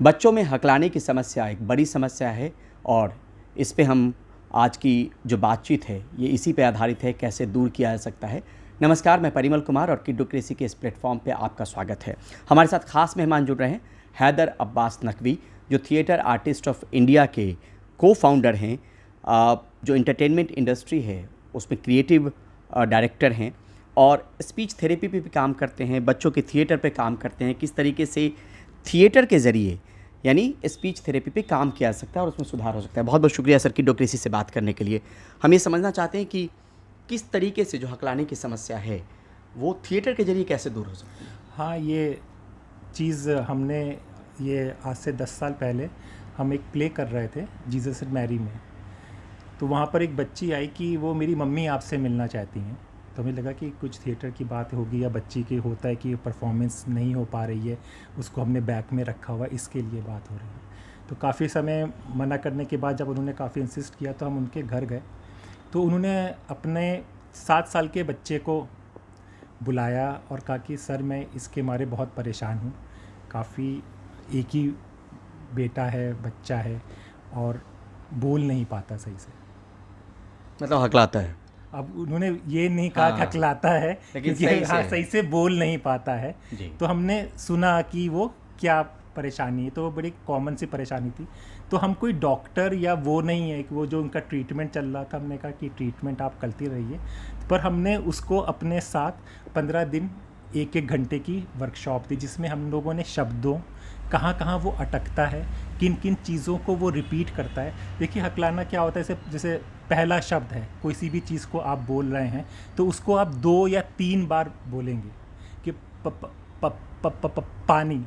बच्चों में हकलाने की समस्या एक बड़ी समस्या है और इस पे हम आज की जो बातचीत है ये इसी पे आधारित है, कैसे दूर किया जा सकता है। नमस्कार, मैं परिमल कुमार और किड्डोक्रेसी के इस प्लेटफॉर्म पे आपका स्वागत है। हमारे साथ खास मेहमान जुड़ रहे हैं हैदर अब्बास नकवी, जो थिएटर आर्टिस्ट ऑफ इंडिया के को फाउंडर हैं, जो इंटरटेनमेंट इंडस्ट्री है उसमें क्रिएटिव डायरेक्टर हैं और स्पीच थेरेपी पे भी काम करते हैं, बच्चों के थिएटर पे काम करते हैं, किस तरीके से थिएटर के ज़रिए यानी स्पीच थेरेपी पे काम किया जा सकता है और उसमें सुधार हो सकता है। बहुत बहुत शुक्रिया सर किड्डोक्रेसी से बात करने के लिए। हम ये समझना चाहते हैं कि किस तरीके से जो हकलाने की समस्या है वो थिएटर के ज़रिए कैसे दूर हो सकती है। हाँ, ये चीज़ हमने ये आज से 10 साल पहले हम एक प्ले कर रहे थे जीसस एंड मैरी में। तो वहाँ पर एक बच्ची आई कि वो मेरी मम्मी आपसे मिलना चाहती हैं। तो हमें लगा कि कुछ थिएटर की बात होगी या बच्ची की होता है कि परफॉर्मेंस नहीं हो पा रही है, उसको हमने बैक में रखा हुआ, इसके लिए बात हो रही है। तो काफ़ी समय मना करने के बाद जब उन्होंने काफ़ी इंसिस्ट किया तो हम उनके घर गए। तो उन्होंने अपने 7 साल के बच्चे को बुलाया और कहा कि सर मैं इसके मारे बहुत परेशान हूँ, काफ़ी एक ही बेटा है, बच्चा है और बोल नहीं पाता सही से। मतलब हकलाता है। अब उन्होंने ये नहीं कहा कि हकलाता है, लेकिन सही से बोल नहीं पाता है। तो हमने सुना कि वो क्या परेशानी है, तो वो बड़ी कॉमन सी परेशानी थी। तो हम कोई डॉक्टर या वो नहीं है कि वो जो उनका ट्रीटमेंट चल रहा था, हमने कहा कि ट्रीटमेंट आप करती रहिए, पर हमने उसको अपने साथ 15 दिन 1-1 घंटे की वर्कशॉप दी, जिसमें हम लोगों ने शब्दों कहाँ कहाँ वो अटकता है, किन किन चीज़ों को वो रिपीट करता है। देखिए हकलाना क्या होता है, जैसे पहला शब्द है, कोई सी भी चीज़ को आप बोल रहे हैं तो उसको आप 2 या 3 बार बोलेंगे कि प, प, प, प, प, प, पानी।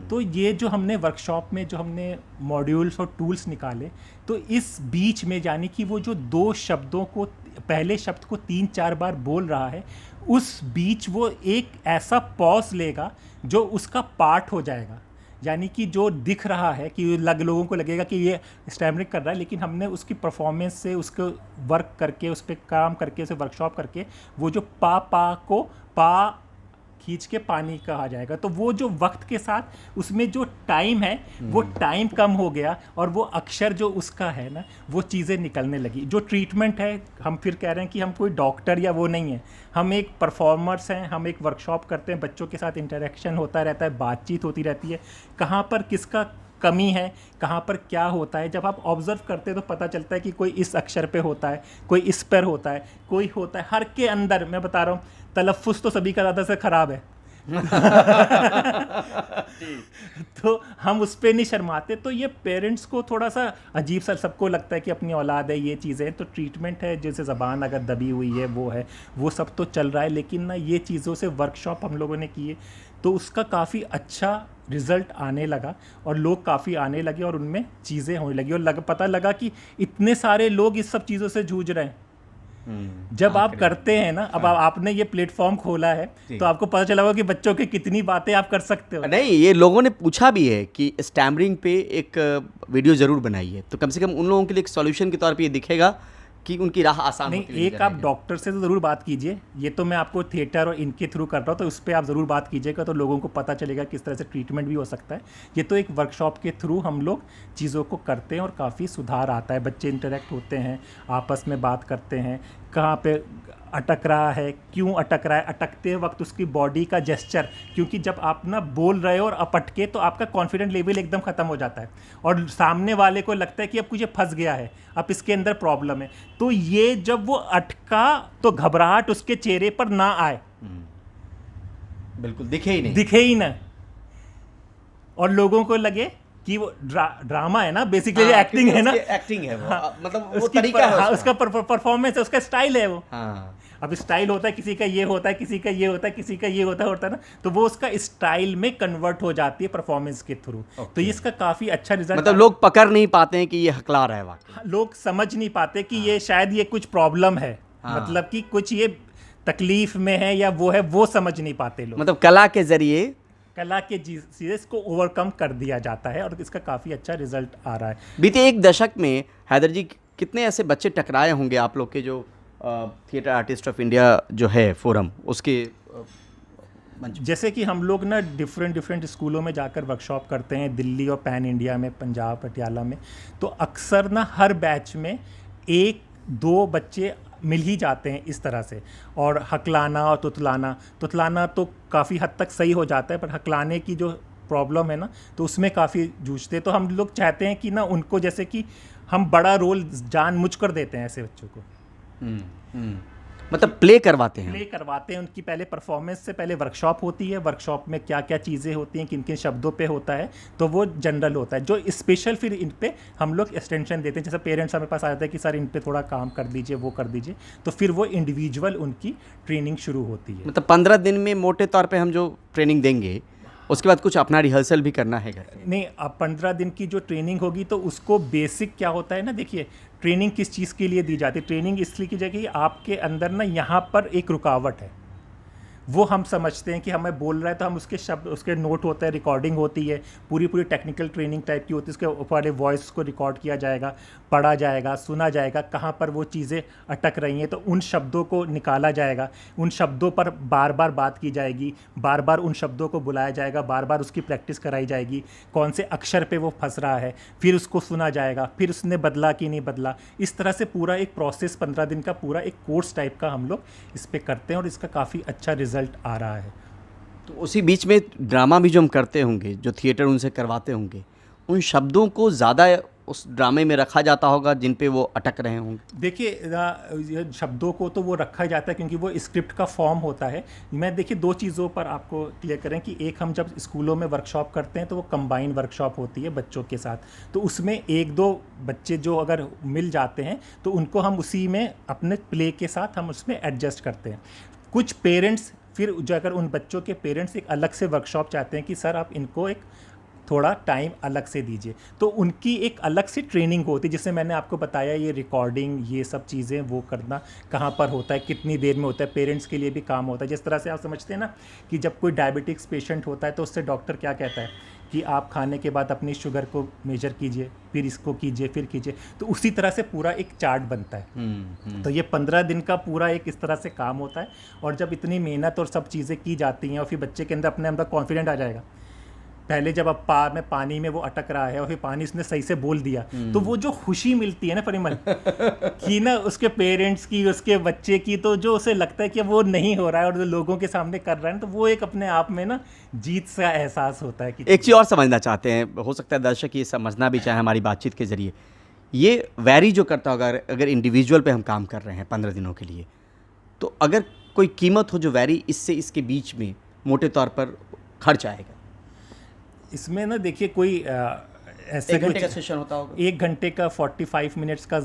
तो ये जो हमने वर्कशॉप में जो हमने मॉड्यूल्स और टूल्स निकाले, तो इस बीच में यानी कि वो जो 2 शब्दों को, पहले शब्द को 3-4 बार बोल रहा है, उस बीच वो एक ऐसा पॉज लेगा जो उसका पार्ट हो जाएगा। यानी कि जो दिख रहा है कि लोगों को लगेगा कि ये स्टैमरिंग कर रहा है, लेकिन हमने उसकी परफॉर्मेंस से, उसको वर्क करके, उस पर काम करके, उसे वर्कशॉप करके, वो जो पा को पा खींच के पानी कहा जाएगा। तो वो जो वक्त के साथ उसमें जो टाइम है वो टाइम कम हो गया और वो अक्षर जो उसका है ना, वो चीज़ें निकलने लगी। जो ट्रीटमेंट है, हम फिर कह रहे हैं कि हम कोई डॉक्टर या वो नहीं है, हम एक परफॉर्मर्स हैं, हम एक वर्कशॉप करते हैं, बच्चों के साथ इंटरेक्शन होता रहता है, बातचीत होती रहती है, कहाँ पर किसका कमी है, कहाँ पर क्या होता है। जब आप ऑब्जर्व करते हैं तो पता चलता है कि कोई इस अक्षर पे होता है, कोई इस पर होता है, कोई होता है हर के अंदर। मैं बता रहा हूँ, तलफ़ुज़ तो सभी का ज़्यादा से ख़राब है तो हम उस पर नहीं शर्माते। तो ये पेरेंट्स को थोड़ा सा अजीब सा सबको लगता है कि अपनी औलाद है, ये चीज़ें। तो ट्रीटमेंट है, जैसे ज़बान अगर दबी हुई है वो है, वो सब तो चल रहा है, लेकिन ना ये चीज़ों से वर्कशॉप हम लोगों ने किए तो उसका काफ़ी अच्छा रिज़ल्ट आने लगा और लोग काफ़ी आने लगे और उनमें चीज़ें होने लगी और पता लगा कि इतने सारे लोग इस सब चीज़ों से जूझ रहे हैं। जब आप करते हैं ना, अब आपने ये प्लेटफॉर्म खोला है तो आपको पता चला होगा कि बच्चों की कितनी बातें आप कर सकते हो। नहीं, ये लोगों ने पूछा भी है कि स्टैमरिंग पे एक वीडियो ज़रूर बनाइए, तो कम से कम उन लोगों के लिए एक सॉल्यूशन के तौर पे ये दिखेगा कि उनकी राह आसान नहीं, होती एक आप डॉक्टर से तो ज़रूर बात कीजिए। ये तो मैं आपको थिएटर और इनके थ्रू कर रहा हूँ, तो उस पर आप ज़रूर बात कीजिएगा, तो लोगों को पता चलेगा किस तरह से ट्रीटमेंट भी हो सकता है। ये तो एक वर्कशॉप के थ्रू हम लोग चीज़ों को करते हैं और काफ़ी सुधार आता है। बच्चे इंटरेक्ट होते हैं, आपस में बात करते हैं, कहाँ पे अटक रहा है, क्यों अटक रहा है, अटकते वक्त उसकी बॉडी का जेस्चर, क्योंकि जब आप ना बोल रहे हो और अपटके तो आपका कॉन्फिडेंट लेवल एकदम ख़त्म हो जाता है और सामने वाले को लगता है कि अब कुछ फंस गया है, अब इसके अंदर प्रॉब्लम है। तो ये जब वो अटका तो घबराहट उसके चेहरे पर ना आए, बिल्कुल दिखे ही ना, और लोगों को लगे कि वो ड्रामा है ना, बेसिकली एक्टिंग है ना, एक्टिंग है वो। हाँ, मतलब वो तरीका है, उसका परफॉर्मेंस है, उसका स्टाइल है वो। हाँ। अब स्टाइल होता है, किसी का ये होता है, किसी का ये होता है, किसी का ये होता है ना, तो वो उसका स्टाइल में कन्वर्ट हो जाती है परफॉर्मेंस के थ्रू। तो ये इसका काफ़ी अच्छा रिजल्ट। मतलब लोग पकड़ नहीं पाते हैं कि ये हकला रहा है वाकई। लोग समझ नहीं पाते कि ये शायद ये कुछ प्रॉब्लम है, मतलब कि कुछ ये तकलीफ में है या वो है, वो समझ नहीं पाते लोग। मतलब कला के जरिए, कला के चीज़ें इसको ओवरकम कर दिया जाता है और इसका काफ़ी अच्छा रिजल्ट आ रहा है। बीते 1 दशक में हैदर जी कितने ऐसे बच्चे टकराए होंगे आप लोग के जो थिएटर आर्टिस्ट ऑफ इंडिया जो है फोरम, उसके मंच? जैसे कि हम लोग ना डिफरेंट स्कूलों में जाकर वर्कशॉप करते हैं, दिल्ली और पैन इंडिया में, पंजाब पटियाला में, तो अक्सर ना हर बैच में 1-2 बच्चे मिल ही जाते हैं इस तरह से। और हकलाना और तुतलाना तो काफ़ी हद तक सही हो जाता है, पर हकलाने की जो प्रॉब्लम है ना, तो उसमें काफ़ी जूझते हैं। तो हम लोग चाहते हैं कि ना उनको, जैसे कि हम बड़ा रोल जानबूझकर देते हैं ऐसे बच्चों को। मतलब प्ले करवाते हैं? प्ले करवाते हैं। उनकी पहले परफॉर्मेंस से पहले वर्कशॉप होती है, वर्कशॉप में क्या क्या चीज़ें होती हैं, किन किन शब्दों पे होता है, तो वो जनरल होता है। जो स्पेशल फिर इन पे हम लोग एक्सटेंशन देते हैं। जैसे पेरेंट्स हमारे पास आ जाते हैं कि सर इन पे थोड़ा काम कर दीजिए, वो कर दीजिए, तो फिर वो इंडिविजुअल उनकी ट्रेनिंग शुरू होती है। मतलब 15 दिन में मोटे तौर पे हम जो ट्रेनिंग देंगे, उसके बाद कुछ अपना रिहर्सल भी करना है घर पे? नहीं, अब 15 दिन की जो ट्रेनिंग होगी तो उसको बेसिक क्या होता है ना, देखिए ट्रेनिंग किस चीज़ के लिए दी जाती है। ट्रेनिंग इसलिए की जाएगी कि आपके अंदर ना यहाँ पर एक रुकावट है, वो हम समझते हैं कि हमें बोल रहा है, तो हम उसके शब्द, उसके नोट होते हैं, रिकॉर्डिंग होती है, पूरी टेक्निकल ट्रेनिंग टाइप की होती है। उसके ऊपर वॉइस को रिकॉर्ड किया जाएगा, पढ़ा जाएगा, सुना जाएगा, कहाँ पर वो चीज़ें अटक रही हैं तो उन शब्दों को निकाला जाएगा, उन शब्दों पर बार बार बात की जाएगी, बार बार उन शब्दों को बुलाया जाएगा, बार बार उसकी प्रैक्टिस कराई जाएगी, कौन से अक्षर पे वो फंस रहा है, फिर उसको सुना जाएगा, फिर उसने बदला कि नहीं बदला। इस तरह से पूरा एक प्रोसेस 15 दिन का पूरा एक कोर्स टाइप का हम लोग इस पर करते हैं और इसका काफ़ी अच्छा रिजल्ट आ रहा है। तो उसी बीच में ड्रामा भी जो हम करते होंगे, जो थिएटर उनसे करवाते होंगे, उन शब्दों को ज़्यादा उस ड्रामे में रखा जाता होगा जिन पे वो अटक रहे होंगे? देखिए, ये शब्दों को तो वो रखा जाता है क्योंकि वो स्क्रिप्ट का फॉर्म होता है। मैं देखिए 2 चीज़ों पर आपको क्लियर करें कि एक, हम जब स्कूलों में वर्कशॉप करते हैं तो वो कंबाइन वर्कशॉप होती है बच्चों के साथ, तो उसमें 1-2 बच्चे जो अगर मिल जाते हैं तो उनको हम उसी में अपने प्ले के साथ हम उसमें एडजस्ट करते हैं। कुछ पेरेंट्स फिर जो, अगर उन बच्चों के पेरेंट्स एक अलग से वर्कशॉप चाहते हैं कि सर आप इनको एक थोड़ा टाइम अलग से दीजिए, तो उनकी एक अलग से ट्रेनिंग होती है, जिससे मैंने आपको बताया ये रिकॉर्डिंग, ये सब चीज़ें वो करना कहाँ पर होता है, कितनी देर में होता है, पेरेंट्स के लिए भी काम होता है। जिस तरह से आप समझते हैं ना कि जब कोई डायबिटिक्स पेशेंट होता है तो उससे डॉक्टर क्या कहता है कि आप खाने के बाद अपनी शुगर को मेजर कीजिए, फिर इसको कीजिए, फिर कीजिए, तो उसी तरह से पूरा एक चार्ट बनता है। तो ये 15 दिन का पूरा एक इस तरह से काम होता है। और जब इतनी मेहनत और सब चीज़ें की जाती हैं और फिर बच्चे के अंदर अपने अंदर कॉन्फिडेंट आ जाएगा। पहले जब अब पानी में वो अटक रहा है और फिर पानी उसने सही से बोल दिया, तो वो जो खुशी मिलती है ना परिमल कि ना उसके पेरेंट्स की, उसके बच्चे की, तो जो उसे लगता है कि वो नहीं हो रहा है और जो लोगों के सामने कर रहा है, तो वो एक अपने आप में ना जीत सा एहसास होता है। कि एक चीज़ और समझना चाहते हैं, हो सकता है दर्शक ये समझना भी चाहे हमारी बातचीत के ज़रिए, ये वैरी जो करता होगा, अगर इंडिविजुअल पे हम काम कर रहे हैं 15 दिनों के लिए, तो अगर कोई कीमत हो जो वैरी इससे इसके बीच में मोटे तौर पर खर्च आएगा? इसमें ना देखिए कोई ऐसे 1 घंटे का सेशन होता होगा? 1 घंटे का 45 मिनट्स का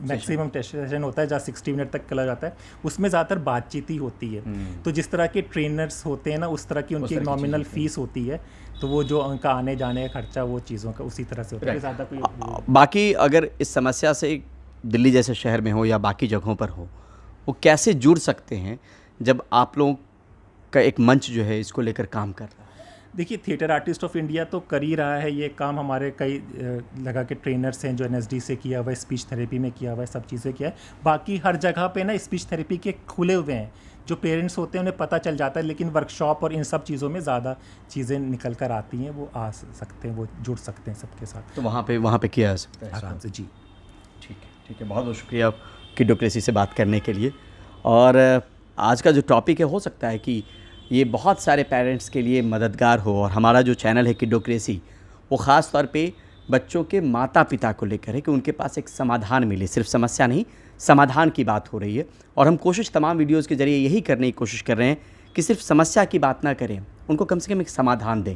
मैक्सिमम सेशन होता है, जहाँ 60 मिनट तक चला जाता है। उसमें ज़्यादातर बातचीत ही होती है। तो जिस तरह के ट्रेनर्स होते हैं ना, उस तरह की उनकी एक नॉमिनल फीस होती है, तो वो जो उनका आने जाने का खर्चा वो चीज़ों का उसी तरह से होता है, ज़्यादा कोई। बाकी अगर इस समस्या से दिल्ली जैसे शहर में हो या बाकी जगहों पर हो, वो कैसे जुड़ सकते हैं जब आप लोगों का एक मंच जो है इसको लेकर काम कर रहा है? देखिए, थिएटर आर्टिस्ट ऑफ इंडिया तो कर ही रहा है ये काम। हमारे कई लगा के ट्रेनर्स हैं जो NSD से किया हुआ है, स्पीच थेरेपी में किया हुआ है, सब चीज़ें किया है। बाकी हर जगह पे ना स्पीच थेरेपी के खुले हुए हैं, जो पेरेंट्स होते हैं उन्हें पता चल जाता है, लेकिन वर्कशॉप और इन सब चीज़ों में ज़्यादा चीज़ें निकल कर आती हैं, वो आ सकते हैं, वो जुड़ सकते हैं सबके साथ। तो वहाँ पे किया जा सकता है आराम से। जी ठीक है, बहुत बहुत शुक्रिया किडोक्रेसी से बात करने के लिए। और आज का जो टॉपिक है, हो सकता है कि ये बहुत सारे पेरेंट्स के लिए मददगार हो, और हमारा जो चैनल है किडोक्रेसी, वो ख़ास तौर पे बच्चों के माता पिता को लेकर है कि उनके पास एक समाधान मिले। सिर्फ समस्या नहीं, समाधान की बात हो रही है, और हम कोशिश तमाम वीडियोज़ के ज़रिए यही करने की कोशिश कर रहे हैं कि सिर्फ समस्या की बात ना करें, उनको कम से कम एक समाधान दें।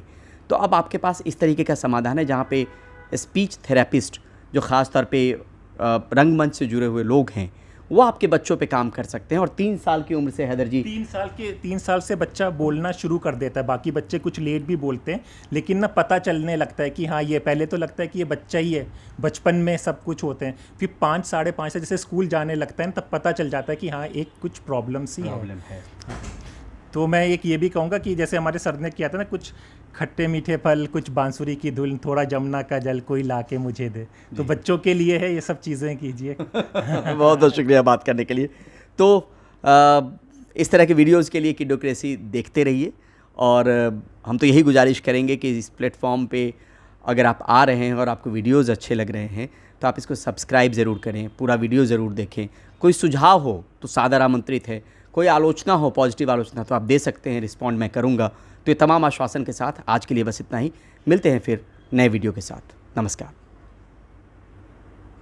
तो अब आपके पास इस तरीके का समाधान है जहाँ पे स्पीच थेरेपिस्ट जो ख़ास तौर पे रंगमंच से जुड़े हुए लोग हैं, वो आपके बच्चों पे काम कर सकते हैं। और 3 साल की उम्र से, हैदर जी, 3 साल से बच्चा बोलना शुरू कर देता है। बाकी बच्चे कुछ लेट भी बोलते हैं, लेकिन ना पता चलने लगता है कि हाँ, ये पहले तो लगता है कि ये बच्चा ही है, बचपन में सब कुछ होते हैं। फिर 5 साढ़े 5 से जैसे स्कूल जाने लगता है, तब पता चल जाता है कि हाँ, एक कुछ प्रॉब्लम्स ही है। तो मैं एक ये भी कहूँगा कि जैसे हमारे सर ने किया था ना, कुछ खट्टे मीठे फल, कुछ बांसुरी की धुन, थोड़ा जमुना का जल कोई लाके मुझे दे, तो बच्चों के लिए है ये सब चीज़ें कीजिए। बहुत बहुत शुक्रिया बात करने के लिए। तो इस तरह के वीडियोज़ के लिए किडोक्रेसी देखते रहिए, और हम तो यही गुजारिश करेंगे कि इस प्लेटफॉर्म पे अगर आप आ रहे हैं और आपको वीडियोज़ अच्छे लग रहे हैं तो आप इसको सब्सक्राइब ज़रूर करें, पूरा वीडियो ज़रूर देखें। कोई सुझाव हो तो सादर आमंत्रित है, कोई आलोचना हो, पॉजिटिव आलोचना, तो आप दे सकते हैं, रिस्पॉन्ड मैं करूँगा। तो ये तमाम आश्वासन के साथ आज के लिए बस इतना ही। मिलते हैं फिर नए वीडियो के साथ। नमस्कार।